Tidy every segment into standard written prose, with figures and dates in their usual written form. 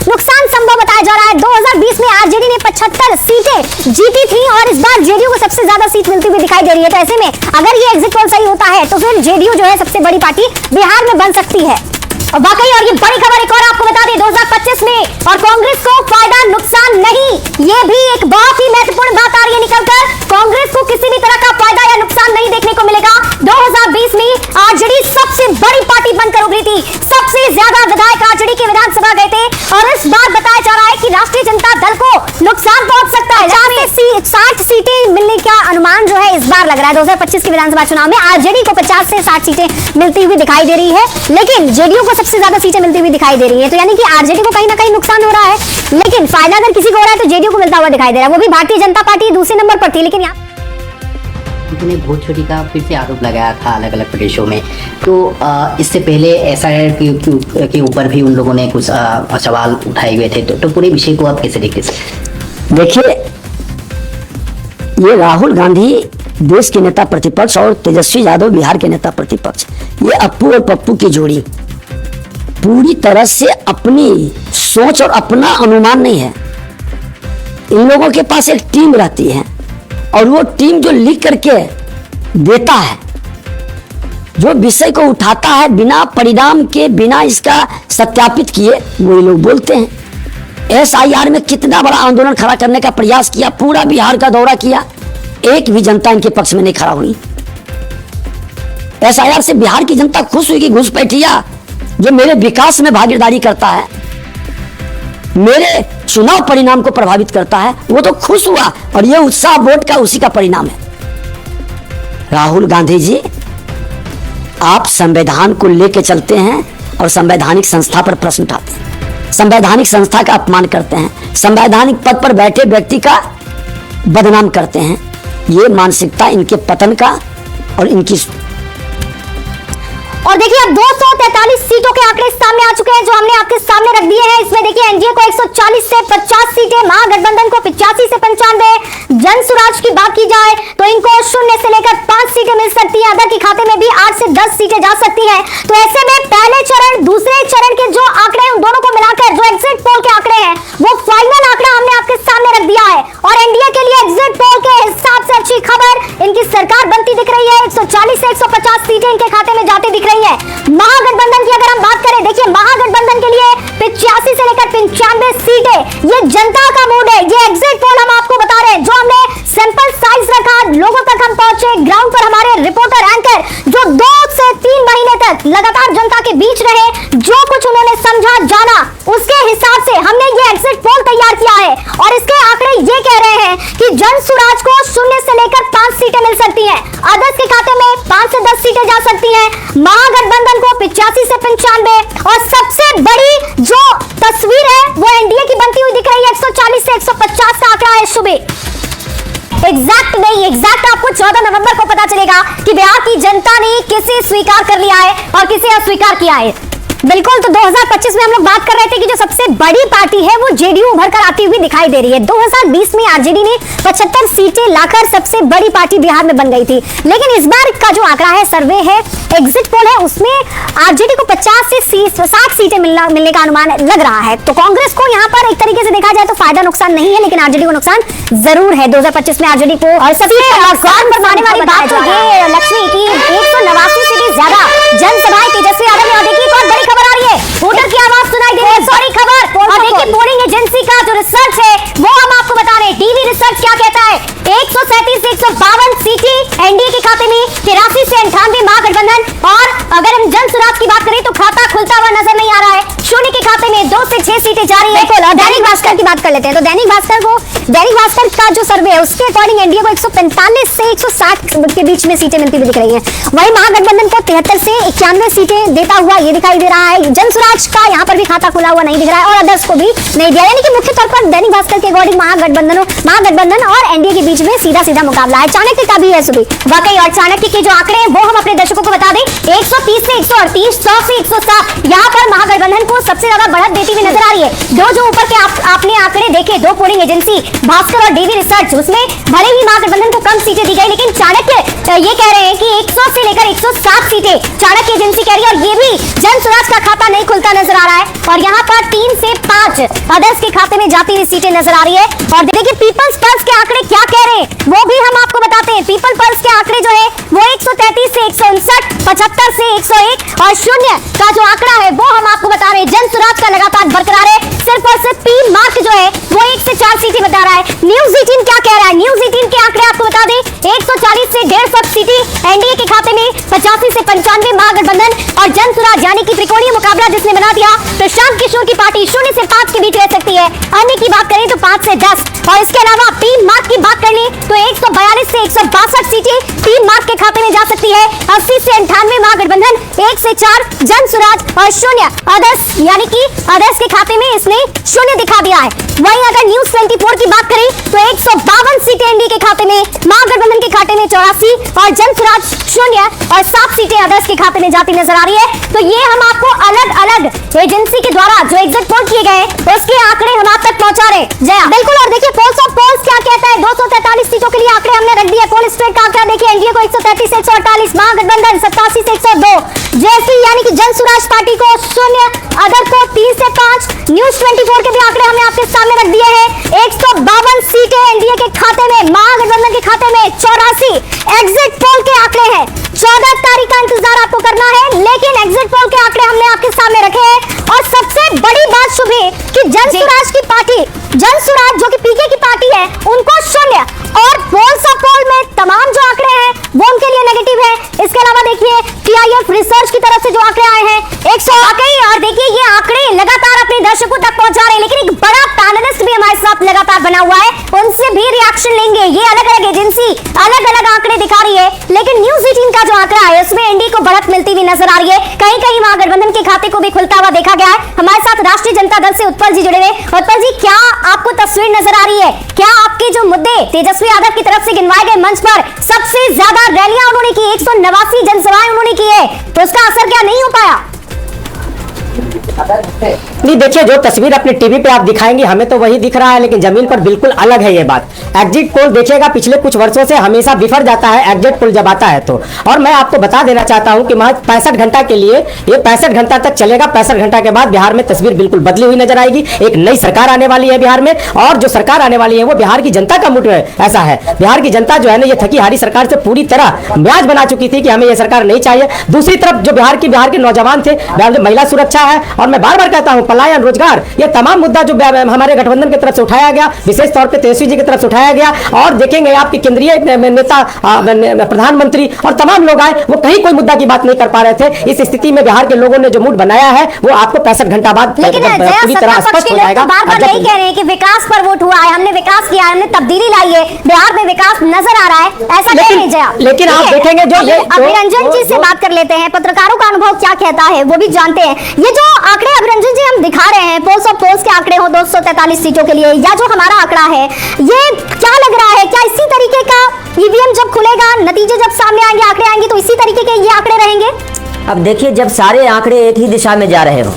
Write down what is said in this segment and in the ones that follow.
नुकसान संभव बताया जा रहा है। 2020 में आरजेडी ने 75 सीटें जीती थी और इस बार जेडीयू को सबसे ज्यादा सीट मिलती हुई दिखाई दे रही है। तो ऐसे में अगर ये एग्जिट पोल सही होता है तो फिर जेडीयू जो है सबसे बड़ी पार्टी बिहार में बन सकती है। और वाकई और ये बड़ी खबर एक और आपको बता दें 2025 में और कांग्रेस को फायदा नुकसान नहीं, ये भी एक बहुत ही महत्वपूर्ण बात आ रही है निकलकर। कांग्रेस को किसी भी तरह का फायदा या नुकसान नहीं देखने को मिलेगा। 2020 में आरजेडी सबसे बड़ी पार्टी बनकर उभरी थी, सबसे ज्यादा विधायक आरजेडी के विधानसभा गए थे और इस बार बताया जा रहा है कि राष्ट्रीय जनता दल को नुकसान पहुंच सकता है। 60 सीटें मिलने का अनुमान जो है इस बार लग रहा है। 2025 के विधानसभा चुनाव में आरजेडी को 50 से 60 सीटें मिलती हुई दिखाई दे रही है, लेकिन जेडीयू को सबसे ज्यादा सीटें मिलती हुई दिखाई दे रही है। तो यानी कि आरजेडी को कहीं ना कहीं नुकसान हो रहा है, लेकिन फायदा अगर किसी को हो रहा है तो जेडीयू को मिलता हुआ दिखाई दे रहा है। वो भी भारतीय जनता पार्टी दूसरे नंबर पर थी, लेकिन यहाँ उन्होंने वोट चोरी का फिर से आरोप लगाया था अलग अलग प्रदेशों में। तो इससे पहले एसआईआर के ऊपर भी उन लोगों ने कुछ सवाल उठाए हुए थे। तो पूरे विषय को आप कैसे देखते हैं? देखिए, ये राहुल गांधी देश के नेता प्रतिपक्ष और तेजस्वी यादव बिहार के नेता प्रतिपक्ष, ये अप्पू और पप्पू की जोड़ी पूरी तरह से अपनी सोच और अपना अनुमान नहीं है। इन लोगों के पास एक टीम रहती है और वो टीम जो लिख करके देता है, जो विषय को उठाता है बिना परिणाम के, बिना इसका सत्यापित किए, वो लोग बोलते हैं। एसआईआर में कितना बड़ा आंदोलन खड़ा करने का प्रयास किया, पूरा बिहार का दौरा किया, एक भी जनता इनके पक्ष में नहीं खड़ा हुई। एसआईआर से बिहार की जनता खुश हुई कि घुसपैठिया जो मेरे विकास में भागीदारी करता है, मेरे चुनाव परिणाम को प्रभावित करता है, वो तो खुश हुआ और ये उत्साह वोट का उसी का परिणाम है। राहुल गांधी जी, आप संविधान को लेकर चलते हैं और संवैधानिक संस्था पर प्रश्न उठाते हैं, संवैधानिक संस्था का अपमान करते हैं, संवैधानिक पद पर बैठे व्यक्ति का बदनाम करते हैं। ये मानसिकता इनके पतन का और इनकी। और देखिए अब 243 सीटों के आंकड़े सामने आ चुके हैं जो हमने आपके सामने रख दिए हैं। इसमें देखिए एनडीए को 140 से 50 सीटें, महागठबंधन को 85 से 95, जन स्वराज की बात की जाए तो इनको 0 से लेकर 5 सीटें मिल सकती हैं, अदर के खाते में भी 8 से 10 सीटें जा सकती हैं। तो ऐसे में पहले चरण दूसरे चरण के जो आंकड़े हैं उन दोनों को मिलाकर जो एग्जिट पोल के आंकड़े हैं वो फाइनल आंकड़ा हमने आपके सामने रख दिया है। और एनडीए के लिए एग्जिट पोल के हिसाब से अच्छी खबर, इनकी सरकार बनती दिख रही है, 140 से 150 सीटें इनके खाते में जाती दिख रही है। महागठबंधन की अगर हम बात करें, देखिए महागठबंधन के लिए 85 से लेकर 95 सीटें, ये जनता का मूड है। ये एग्जिट पोल हम आपको बता रहे हैं, जो हमने सैंपल साइज रखा, लोगों तक हम पहुंचे, ग्राउंड पर हमारे रिपोर्टर एंकर जो 2 से 3 महीने तक लगातार जनता के बीच रहे, जो कुछ उन्होंने समझा जाना, उसके हिसाब से हमने ये एग्जिट पोल तैयार किया है। और इसके आंकड़े ये कह रहे हैं कि जन स्वराज को 0 से लेकर 5 सीटें मिल सकती हैं, अदर्स के खाते में 5 से 10 सीटें जा सकती हैं, महागठबंधन को 85 से 95, और सबसे बड़ी जो तस्वीर है वो एनडीए की बनती हुई दिख रही है, 140 से 150 का आंकड़ा है। सुबह एग्जैक्ट नहीं, एग्जैक्ट आपको 14 नवंबर को पता चलेगा कि बिहार की जनता ने किसे स्वीकार कर लिया है और किसे अस्वीकार किया है। बिल्कुल, तो 2025 में हम लोग बात कर रहे थे कि जो सबसे बड़ी पार्टी है वो जेडीयू उभर कर आती हुई दिखाई दे रही है। 2020 में आरजेडी ने 75 सीटें लाकर सबसे बड़ी पार्टी बिहार में बन गई थी, लेकिन इस बार का जो आंकड़ा है, सर्वे है, एग्जिट पोल है, उसमें आरजेडी को 50 से 60 सीटें मिलने का अनुमान लग रहा है। तो कांग्रेस को यहाँ पर एक तरीके से देखा जाए तो फायदा नुकसान नहीं है, लेकिन आरजेडी को नुकसान जरूर है। 2025 में आरजेडी को और सबसे बरमाने वाली बात तो ये लक्ष्मी की 189 सीटें ज्यादा जनसभाएं तेजस्वी यादव ने। और देखिए एक और बड़ी खबर आ रही है, वोटर की आवाज सुनाई दे रही है, सॉरी खबर। और देखिए पोलिंग एजेंसी का जो रिसर्च है वो हम आपको बता रहे हैं, टीवी रिसर्च क्या कहता है, 137 से 152 सीटें एनडीए के खाते में, 83 से 98 महागठबंधन। और अगर हम जन स्वराज की बात करें तो खाता खुलता हुआ नजर नहीं आ रहा है, 0 के खाते में 2 से 6 सीटें जा रही है। दैनिक भास्कर की बात कर लेते हैं, तो दैनिक भास्कर का जो सर्वे है उसके अकॉर्डिंग एनडीए को 145 से 160 के बीच में सीटें मिलती हुई दिख रही हैं। वहीं महागठबंधन को 73 से 91 सीटें देता हुआ ये दिखाई दे रहा है। जन स्वराज का यहाँ पर भी खाता खुला हुआ नहीं दिख रहा है और अदर्स को भी नहीं दिया, यानी कि मुख्य तौर पर दैनिक भास्कर के अकॉर्डिंग महागठबंधन और एनडीए के बीच में सीधा मुकाबला है। चाणक्य का भी है सुबह वाकई, और चाणक्य के जो आंकड़े हैं वो हम अपने दर्शकों को बता दें, 130 से 138, 100 से 107, यहाँ पर महागठबंधन को सबसे ज्यादा बढ़त देती हुई नजर आ रही है। जो ऊपर के आपने आंकड़े देखे, दो पोलिंग एजेंसी भास्कर और डीवी रिसर्च, उसमें भले ही महागठबंधन को कम सीटें दी गई, लेकिन चाणक्य ये कह रहे हैं कि 100 से लेकर 107 सीटें चाणक्य एजेंसी कह रही है, और ये भी जन स्वराज का खाता नहीं खुलता नजर आ रहा है। और यहाँ पर 3 से 5 अदर्स के खाते में जाती हुई सीटें नजर आ रही है। और देखिए पीपल्स पल्स के आंकड़े क्या कह रहे हैं वो भी हम आपको बताते हैं। पीपल पल्स के आंकड़े जो है वो 133 से 159, 75 से 101 और शून्य का जो आंकड़ा है वो हम आपको बता रहे हैं। जन स्वराज का लगातार बरकरार है। सिर्फ और सिर्फ पी मार्क जो है वो 1 से 4 सीटें बता रहा है। न्यूज 18 क्या कह रहा है? न्यूज 18 के आंकड़े आपको बता दें, 140 से 150 सीटें एनडीए के खाते में, 85 से 95 महागठबंधन और जन स्वराज, यानी कि त्रिकोणीय मुकाबला जिसने बना दिया प्रशांत किशोर की पार्टी 0 से 5 के बीच रह सकती है। अन्य की बात करें तो 5 से 10, और इसके अलावा पी मार्क की बात कर लें तो 142 से 162 सीटें पी मार्क के खाते में जा सकती है। 80 से 98 महागठबंधन, 1 से 4 जन स्वराज और 0 अदर्स, यानी कि अदर्स के खाते में इसने 0 दिखा दिया है। वहीं अगर न्यूज 24 की बात करें तो 152 सीटें एनडीए के खाते में, महागठबंधन के खाते में 84 और जन स्वराज 0 और 7 सीटें अदर्स के खाते में जाती नजर आ रही है। तो ये हम आपको अलग अलग एजेंसी के द्वारा जो एग्जिट पोल किए गए उसके आंकड़े हम आप तक पहुंचा रहे हैं। जया बिल्कुल। और देखिए पोल्स ऑफ पोल्स क्या कहता है, 243 सीटों के लिए आंकड़े हमने रख दिए। पोल स्ट्रेट का आंकड़ा देखिए, एनडीए को 133 से 148, महागठबंधन 87 से 102, जेएसपी यानी कि जन स्वराज पार्टी को 0, अदर को 3 से 5। न्यूज 24 के भी आंकड़े हमने आपके सामने रख दिए हैं। 152 सीटें एनडीए के खाते में, महागठबंधन के खाते में 84। एग्जिट पोल के आंकड़े हैं, 14 तारीख का इंतजार आपको करना है, लेकिन एग्जिट पोल के आंकड़े हमने आपके सामने रखे हैं। और सबसे बड़ी बात शुभ है कि जन स्वराज की पार्टी, जन स्वराज जो कि पीके की पार्टी है, उनको 0 और पोल्स ऑफ पोल में तमाम जो आंकड़े हैं वो उनके लिए नेगेटिव है। इसके अलावा देखिए टीआईएफ रिसर्च की तरफ से जो आंकड़े आए हैं 100 वाकई, और देखिए ये आंकड़े लगातार अपने दर्शकों तक पहुंचा रहे हैं, लेकिन एक बड़ा पैनलिस्ट भी हमारे साथ लगातार बना हुआ है, उनसे भी रिएक्शन लेंगे। ये अलग अलग एजेंसी अलग अलग आंकड़े दिखा रही है, लेकिन न्यूज 18 का जो आंकड़ा है उसमें एनडीए को बढ़त मिलती हुई नजर आ रही है। कहीं कहीं महागठबंधन के खाते को भी खुलता हुआ देखा गया है। हमारे साथ राष्ट्रीय जनता दल से उत्पल जी जुड़े हुए। उत्पल जी, क्या आपको तस्वीर नजर आ रही है? क्या आपके जो मुद्दे तेजस्वी यादव की तरफ से गिनवाए गए मंच पर सबसे ज्यादा रैलियां उन्होंने की, 189 जनसभाएं उन्होंने की है, तो उसका असर क्या नहीं हो पाया? नहीं, देखिए जो तस्वीर अपने टीवी पे आप दिखाएंगे हमें तो वही दिख रहा है, लेकिन जमीन पर बिल्कुल अलग है ये बात। एग्जिट पोल देखिएगा पिछले कुछ वर्षों से हमेशा बिफर जाता है एग्जिट पोल जब आता है तो। और मैं आपको बता देना चाहता हूं कि महज 65 घंटा के लिए ये 65 घंटा तक चलेगा। 65 घंटा के बाद बिहार में तस्वीर बिल्कुल बदली हुई नजर आएगी। एक नई सरकार आने वाली है बिहार में, और जो सरकार आने वाली है वो बिहार की जनता का मूड ऐसा है। बिहार की जनता जो है ना, ये थकी हारी सरकार से पूरी तरह म्याज बना चुकी थी कि हमें ये सरकार नहीं चाहिए। दूसरी तरफ जो बिहार के नौजवान थे, महिला सुरक्षा है, और मैं बार बार कहता हूं पलायन, रोजगार, ये तमाम मुद्दा जो हमारे गठबंधन की तरफ से उठाया गया, विशेष तौर पे तेजस्वी जी की तरफ से उठाया गया। और देखेंगे आपके केंद्रीय नेता, प्रधानमंत्री और तमाम लोग आए, वो कहीं कोई मुद्दा की बात नहीं कर पा रहे थे। इस स्थिति में बिहार के लोगों ने जो मूड बनाया है वो आपको 65 घंटा बाद पूरी तरह स्पष्ट हो जाएगा। बार-बार यही कह रहे हैं कि विकास पर वोट हुआ है, हमने विकास किया है, हमने तब्दीली लाई है, बिहार में विकास नजर आ रहा है, ऐसा कह रहे हैं जया। लेकिन आप देखेंगे जो अभिरंजन जी से बात कर लेते हैं, पत्रकारों का अनुभव क्या कहता है वो भी जानते हैं। ये जो आंकड़े अभिरंजन जी हम दिखा रहे हैं, पोल्स ऑफ पोल्स के आंकड़े हो 243 सीटों के लिए, या जो हमारा आंकड़ा है, ये क्या लग रहा है? क्या इसी तरीके का ईवीएम जब खुलेगा, नतीजे जब सामने आएंगे, आंकड़े आएंगे, तो इसी तरीके के ये आंकड़े रहेंगे? अब देखिए, जब सारे आंकड़े एक ही दिशा में जा रहे हो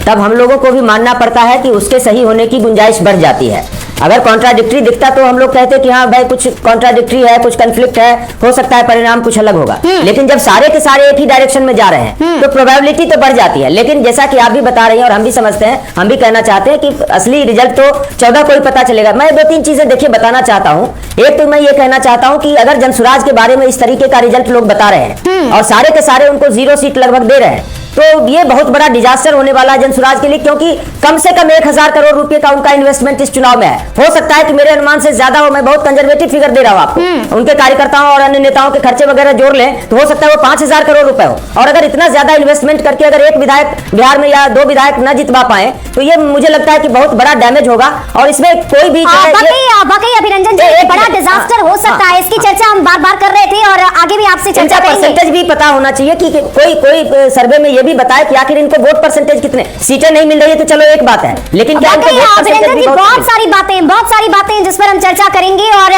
तब हम लोगों को भी मानना पड़ता है कि उसके सही होने की गुंजाइश बढ़ जाती है। अगर कॉन्ट्राडिक्टरी दिखता तो हम लोग कहते कि हाँ भाई कुछ कॉन्ट्राडिक्टरी है, कुछ कन्फ्लिक्ट है, हो सकता है परिणाम कुछ अलग होगा। लेकिन जब सारे के सारे एक ही डायरेक्शन में जा रहे हैं तो प्रोबेबिलिटी तो बढ़ जाती है। लेकिन जैसा कि आप भी बता रही हैं और हम भी समझते हैं, हम भी कहना चाहते हैं कि असली रिजल्ट तो 14 को ही पता चलेगा। मैं 2-3 चीजें देखिए बताना चाहता हूँ। एक तो मैं ये कहना चाहता हूँ कि अगर जनसुराज के बारे में इस तरीके का रिजल्ट लोग बता रहे हैं और सारे के सारे उनको 0 सीट लगभग दे रहे हैं, तो ये बहुत बड़ा डिजास्टर होने वाला है जनसुराज के लिए, क्योंकि कम से कम 1000 करोड़ रुपए का उनका इन्वेस्टमेंट इस चुनाव में है। हो सकता है कि मेरे अनुमान से ज्यादा हो, मैं बहुत कंजर्वेटिव फिगर दे रहा हूं आपको। उनके कार्यकर्ताओं और अन्य नेताओं के खर्चे वगैरह जोड़ लें तो हो सकता है वो 5000 करोड़ रुपए हो। और अगर इतना ज्यादा इन्वेस्टमेंट करके अगर एक विधायक बिहार में या 2 विधायक न जितवा पाए तो ये मुझे लगता है कि बहुत बड़ा डैमेज होगा। और इसमें कोई भी अभिरंजन जी, बड़ा डिजास्टर हो सकता है, इसकी चर्चा हम बार बार कर रहे थे और आगे भी आपसे चर्चा करेंगे। परसेंटेज भी पता होना चाहिए कि कोई सर्वे में ये भी बताए कि आखिर इनको वोट परसेंटेज कितने, सीटें नहीं मिल रही है तो चलो एक बात है, लेकिन क्या इनको वोट अभिनंदन परसेंटेज जी, भी बहुत सारी बातें जिस पर हम चर्चा करेंगे, और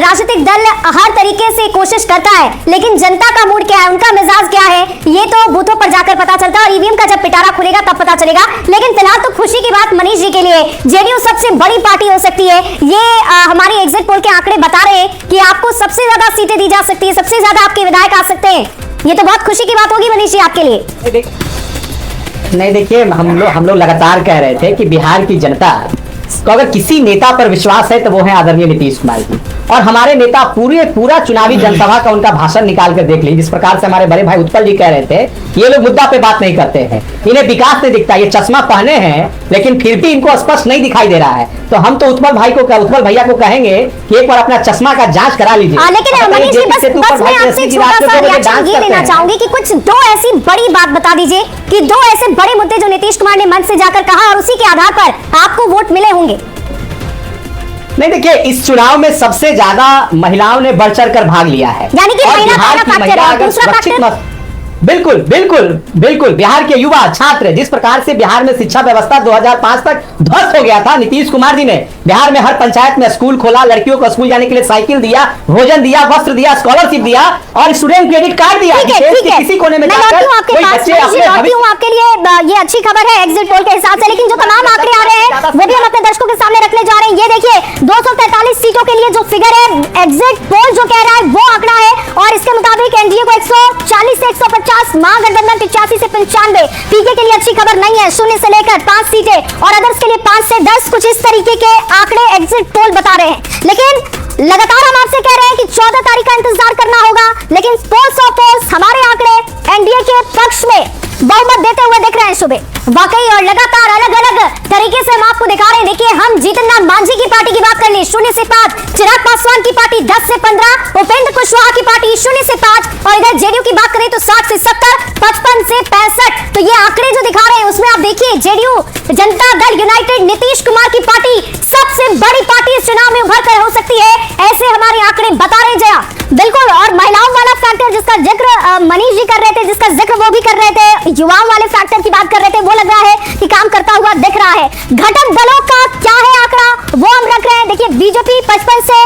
राजनीतिक दल हर तरीके से कोशिश करता है, लेकिन जनता का मूड क्या है, उनका मिजाज क्या है, ये तो बूथों पर जाकर पता चलता है, और ईवीएम का जब पिटारा खुलेगा तब पता चलेगा। लेकिन फिलहाल तो खुशी की बात मनीष जी के लिए, जेडीयू सबसे बड़ी पार्टी हो सकती है, ये हमारी एग्जिट पोल के आंकड़े बता रहे हैं कि आपको सबसे ज्यादा सीटें दी जा सकती है, सबसे ज्यादा आपके विधायक आ सकते हैं। ये तो बहुत खुशी की बात होगी मनीष जी आपके लिए। नहीं देखिए, हम लोग लगातार कह रहे थे कि बिहार की जनता को अगर किसी नेता पर विश्वास है तो वो है आदरणीय नीतीश कुमार जी, और हमारे नेता पूरा चुनावी जनसभा का उनका भाषण निकाल कर देख ली, जिस प्रकार से हमारे बड़े भाई उत्पल जी कह रहे थे ये लोग मुद्दा पे बात नहीं करते हैं, इन्हें विकास नहीं दिखता, ये चश्मा पहने हैं लेकिन फिर भी इनको स्पष्ट नहीं दिखाई दे रहा है। तो हम तो उत्पल भैया को कहेंगे कि एक बार अपना चश्मा का जांच करा लीजिए। लेकिन मनीष जी बस मैं आपसे छोटा सा रिएक्शन ये लेना चाहूंगी कि कुछ दो ऐसी बड़ी बात बता दीजिए कि दो ऐसे बड़े मुद्दे जो नीतीश कुमार ने मन से जाकर कहा और उसी के आधार पर आपको वोट मिले होंगे। नहीं देखिए, इस चुनाव में सबसे ज्यादा महिलाओं ने बढ़ चढ़ कर भाग लिया है, यानी कि और महिला बिहार पहला की फैक्टर महिला है, अगर दूसरा सुरक्षित फैक्टर? बिल्कुल बिहार के युवा छात्र, जिस प्रकार से बिहार में शिक्षा व्यवस्था 2005 तक ध्वस्त हो गया था, नीतीश कुमार जी ने बिहार में हर पंचायत में स्कूल खोला, लड़कियों को स्कूल जाने के लिए साइकिल दिया, भोजन दिया, वस्त्र दिया, स्कॉलरशिप दिया और स्टूडेंट क्रेडिट कार्ड दिया। ठीक है। किसी कोने में मैं लौटी हूं आपके पास, लौटी हूं आपके लिए, ये अच्छी खबर है एग्जिट पोल के हिसाब से, लेकिन जो तमाम आंकड़े आ रहे हैं वो भी हम अपने दर्शकों के सामने रखने जा रहे हैं। ये देखिए 243 सीटों के लिए जो फिगर है, एग्जिट पोल जो कह रहा है वो आंकड़ा है, और इसके मुताबिक एनडीए को 140 से 150, महागठबंधन 85 से 95, पीके के लिए अच्छी खबर नहीं है, 0 से लेकर 5 सीटें और अदर्स के लिए 5 से 10, कुछ इस तरीके के आंकड़े एग्जिट पोल बता रहे हैं। लेकिन लगातार हम आपसे कह रहे हैं कि 14 तारीख का इंतजार करना होगा, लेकिन पोल्स ऑफ पोल्स हमारे आंकड़े एनडीए के पक्ष में बहुमत देते हुए दिख रहे हैं सुबह, वाकई, और लगातार अलग अलग तरीके से हम आपको दिखा रहे हैं। देखिए, हम जीतनराम मांझी की पार्टी की बात कर ली 0 से 5, चिराग पासवान की पार्टी 10 से 15, उपेंद्र कुशवाहा की पार्टी 0 से 5, और इधर जेडीयू की बात करें तो 60 से 70, 55 से 65। तो ये आंकड़े जो दिखा रहे हैं उसमें आप देखिए, जेडीयू जनता दल यूनाइटेड नीतीश कुमार की पार्टी सबसे बड़ी पार्टी इस चुनाव में उभर कर हो सकती है, ऐसे हमारे आंकड़े बता रहे जया। बिल्कुल, और महिलाओं वाला फैक्टर जिसका जिक्र मनीष जी कर रहे थे, जिसका जिक्र वो भी कर रहे थे, युवाओं वाले फैक्टर की बात कर रहे थे, वो लग रहा है कि काम करता हुआ दिख रहा है। घटक दलों का क्या है आंकड़ा वो हम रख रहे हैं। देखिए, बीजेपी 55 से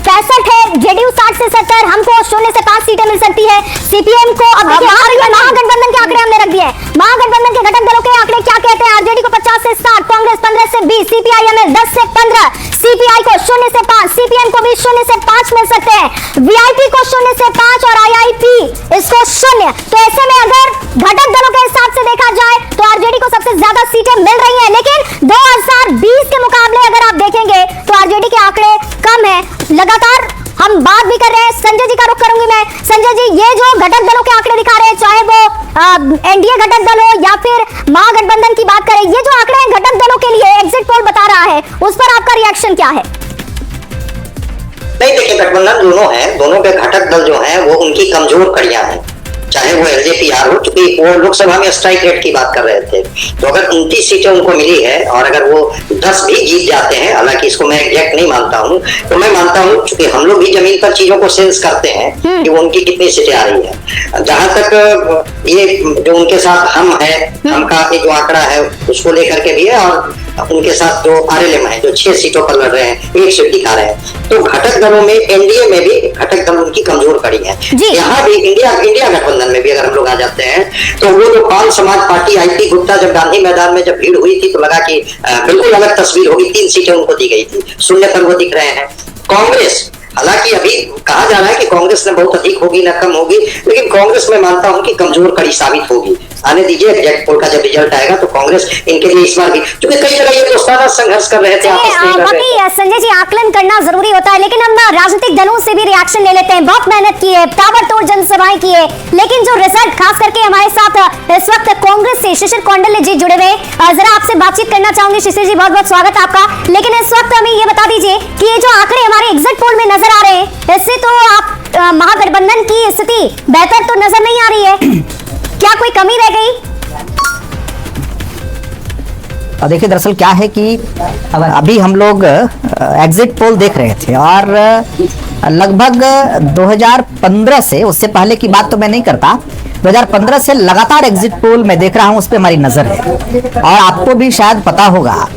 65 है, जेडीयू 60 से 70, हमको 0 से 5 सीटें मिल सकती है, सीपीएम को अब महागठबंधन के आंकड़े हमने रख दिए हैं। महागठबंधन के घटक दलों के आंकड़े क्या कहते हैं? आरजेडी को 50 से 60, कांग्रेस 15 से 20, सीपीआईएम 10 से 15, सीपीआई को 0 से 5, सीपीएम को भी 0 से 5 मिल सकते हैं, वीआईपी को 0 से 5 और आईआईपी इसको 0। तो ऐसे में अगर घटक दलों के हिसाब से देखा जाए तो आरजेडी को सबसे ज्यादा सीटें मिल रही हैं, लेकिन 2020 के मुकाबले अगर आप देखेंगे तो आरजेडी के आंकड़े कम है। लगातार हम बात भी कर रहे हैं, संजय जी का रुख करूंगी मैं। संजय जी, ये जो घटक दलों के आंकड़े दिखा रहे हैं, चाहे वो एनडीए घटक दल हो या फिर महागठबंधन की बात करें, ये जो आंकड़े हैं घटक दलों के लिए एग्जिट पोल बता रहा है, उस पर आपका रिएक्शन क्या है? नहीं देखिए, गठबंधन दोनों है, दोनों के घटक दल जो हैं वो उनकी कमजोर कड़ियां हैं, चाहे वो एलजेपीआर हो, चूंकि वो लोकसभा में स्ट्राइक रेट की बात कर रहे थे, तो अगर 29 सीटें उनको मिली है और अगर वो 10 भी जीत जाते हैं, हालांकि इसको मैं एग्जैक्ट नहीं मानता हूं, तो मैं मानता हूं चूंकि हम लोग भी जमीन पर चीजों को सेंस करते हैं कि वो उनकी कितनी सीटें आ रही है। जहां तक ये जो उनके साथ हम है, हम का एक जो आंकड़ा है उसको लेकर के भी है, और उनके साथ जो आरएलएम है जो 6 सीटों पर लड़ रहे हैं, 1 सीट दिखा रहे हैं, तो घटक दलों में एनडीए में भी घटक दल उनकी कमजोर कड़ी है। यहाँ भी इंडिया गठबंधन में भी अगर हम लोग आ जाते हैं तो वो जो पाल समाज पार्टी आईपी गुप्ता जब गांधी मैदान में जब भीड़ हुई थी तो लगा कि बिल्कुल अलग तस्वीर होगी, 3 सीटें उनको दी गई थी, 0 पर वो दिख रहे हैं। कांग्रेस, हालांकि अभी कहा जा रहा है कि कांग्रेस में बहुत अधिक होगी ना कम होगी, लेकिन कांग्रेस में मानता हूं कि कमजोर कड़ी साबित होगी। आने दीजिए, एग्जैक्ट पोल का जब रिजल्ट आएगा तो कांग्रेस इनके लिए इस बार भी, क्योंकि कई जगह ये दोस्ताना संघर्ष कर रहे थे आपस में। संजय जी, आकलन करना जरूरी होता है, लेकिन हम राजनीतिक दलों से भी रिएक्शन ले लेते हैं। बहुत मेहनत की है, ताबड़तोड़ जनसभाएं की है, लेकिन जो रिजल्ट, खास करके हमारे साथ इस वक्त कांग्रेस से शिशिर कौंडल्य जी जुड़े हुए, जरा आपसे बातचीत करना चाहूंगी। शिशिर जी, बहुत बहुत स्वागत आपका। लेकिन इस वक्त हमें ये बता दीजिए कि ये जो आंकड़े हमारे एग्जिट पोल में नजर आ रहे हैं, इससे तो आप महागठबंधन की स्थिति बेहतर तो नजर नहीं आ रही है, क्या कोई कमी रह गई? देखिए, दरअसल क्या है कि अभी हम लोग एग्जिट पोल देख रहे थे और लगभग 2015 से, उससे पहले की बात तो मैं नहीं करता, 2015 से लगातार एग्जिट पोल मैं देख रहा हूं, उस पर हमारी नजर है। और आपको भी शायद पता होगा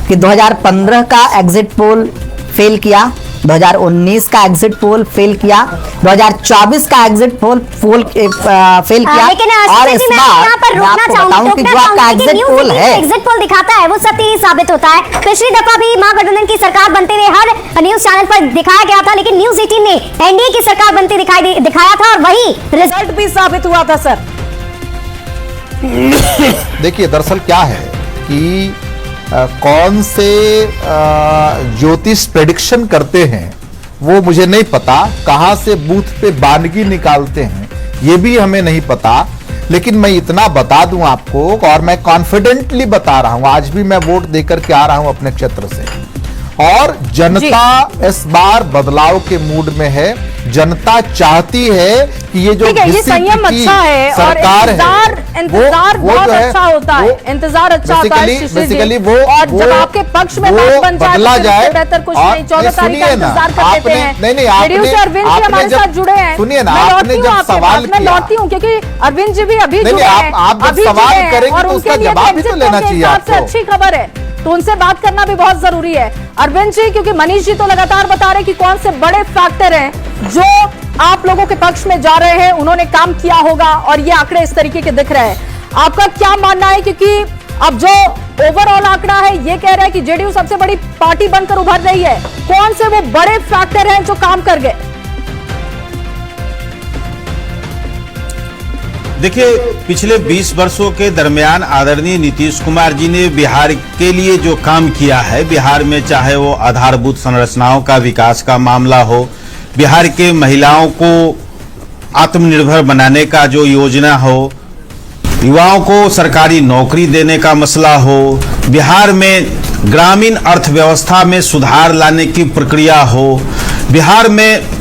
कि 2015 का एग्जिट पोल फेल किया, 2019 का एग्जिट पोल फेल किया, 2024 का एग्जिट पोल फेल किया। लेकिन और इस बार यहाँ पर मैं आपको बताऊं कि जो आपका एग्जिट पोल है, एग्जिट पोल दिखाता है वो सत्य ही साबित होता है। पिछली दफा भी महागठबंधन की सरकार बनते हुए हर न्यूज चैनल पर दिखाया गया था, लेकिन न्यूज 18 ने एनडीए की सरकार बनते दिखाया था और वही रिजल्ट भी साबित हुआ था। सर देखिए, दरअसल क्या है कि कौन से ज्योतिष प्रेडिक्शन करते हैं वो मुझे नहीं पता, कहां से बूथ पे बानगी निकालते हैं ये भी हमें नहीं पता, लेकिन मैं इतना बता दूं आपको, और मैं कॉन्फिडेंटली बता रहा हूं, आज भी मैं वोट देकर के आ रहा हूं अपने क्षेत्र से, और जनता इस बार बदलाव के मूड में है। जनता चाहती है कि ये जो ये संयम अच्छा है और इंतजार बहुत अच्छा होता है, इंतजार अच्छा होता है। बेसिकली वो और जब आपके पक्ष में बात बन जाए तो बेहतर कुछ नहीं। 14 तारीख का इंतजार कर लेते हैं। नहीं, प्रोड्यूसर अरविंद जी हमारे साथ जुड़े हैं। सुनिए ना, आपने जब सवाल किया, मैं लौटती हूँ क्योंकि अरविंद जी भी अभी जुड़े हैं। आप जब सवाल करेंगे तो उसका जवाब भी तो लेना चाहिए आपको। अच्छी खबर है तो उनसे बात करना भी बहुत जरूरी है। अरविंद जी, क्योंकि मनीष जी तो लगातार बता रहे कि कौन से बड़े फैक्टर हैं जो आप लोगों के पक्ष में जा रहे हैं, उन्होंने काम किया होगा और ये आंकड़े इस तरीके के दिख रहे हैं। आपका क्या मानना है, क्योंकि अब जो ओवरऑल आंकड़ा है ये कह रहा है कि जेडीयू सबसे बड़ी पार्टी बनकर उभर रही है, कौन से वो बड़े फैक्टर हैं जो काम कर गए? देखिए, पिछले 20 वर्षों के दरमियान आदरणीय नीतीश कुमार जी ने बिहार के लिए जो काम किया है, बिहार में चाहे वो आधारभूत संरचनाओं का विकास का मामला हो, बिहार के महिलाओं को आत्मनिर्भर बनाने का जो योजना हो, युवाओं को सरकारी नौकरी देने का मसला हो, बिहार में ग्रामीण अर्थव्यवस्था में सुधार लाने की प्रक्रिया हो, बिहार में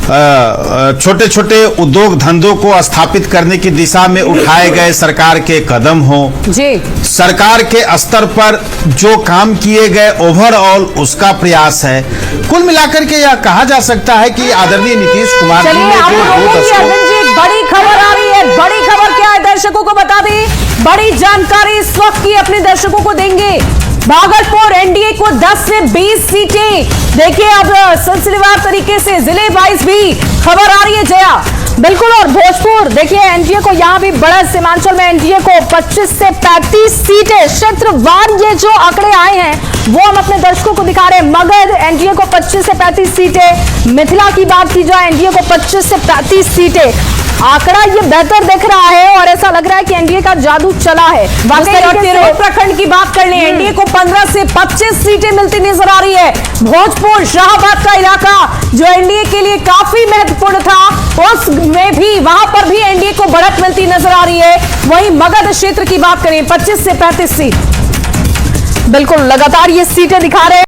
छोटे छोटे उद्योग धंधों को स्थापित करने की दिशा में उठाए गए सरकार के कदम हो जी, सरकार के स्तर पर जो काम किए गए ओवरऑल उसका प्रयास है। कुल मिलाकर के यह कहा जा सकता है कि आदरणीय नीतीश कुमार जी ने जो बड़ी खबर आ रही है, बड़ी खबर क्या है दर्शकों को बता दी, बड़ी जानकारी इस वक्त की अपने दर्शकों को देंगे। भागलपुर एनडीए को 10 से 20 सीटें, देखिए अब सिलसिलेवार तरीके से जिले वाइज भी खबर आ रही है जया, बिल्कुल। और भोजपुर देखिए एनडीए को यहाँ भी बड़ा, सीमांचल में एनडीए को 25 से 35 सीटें, क्षेत्रवार ये जो आंकड़े आए हैं वो हम अपने दर्शकों को दिखा रहे हैं। मगध एनडीए को 25 से 35 सीटें, मिथिला की बात की जाए एनडीए को 25 से 35 सीटें, आंकड़ा ये बेहतर दिख रहा है और ऐसा लग रहा है कि एनडीए का जादू चला है। प्रखंड की बात कर लें, एनडीए को 15 से 25 सीटें मिलती नजर आ रही है। भोजपुर शाहबाद का इलाका जो एनडीए के लिए काफी महत्वपूर्ण था, उसमें भी वहां पर भी एनडीए को बढ़त मिलती नजर आ रही है। वहीं मगध क्षेत्र की बात करें 25 से 35 सीट, बिल्कुल लगातार ये सीटें दिखा रहे हैं।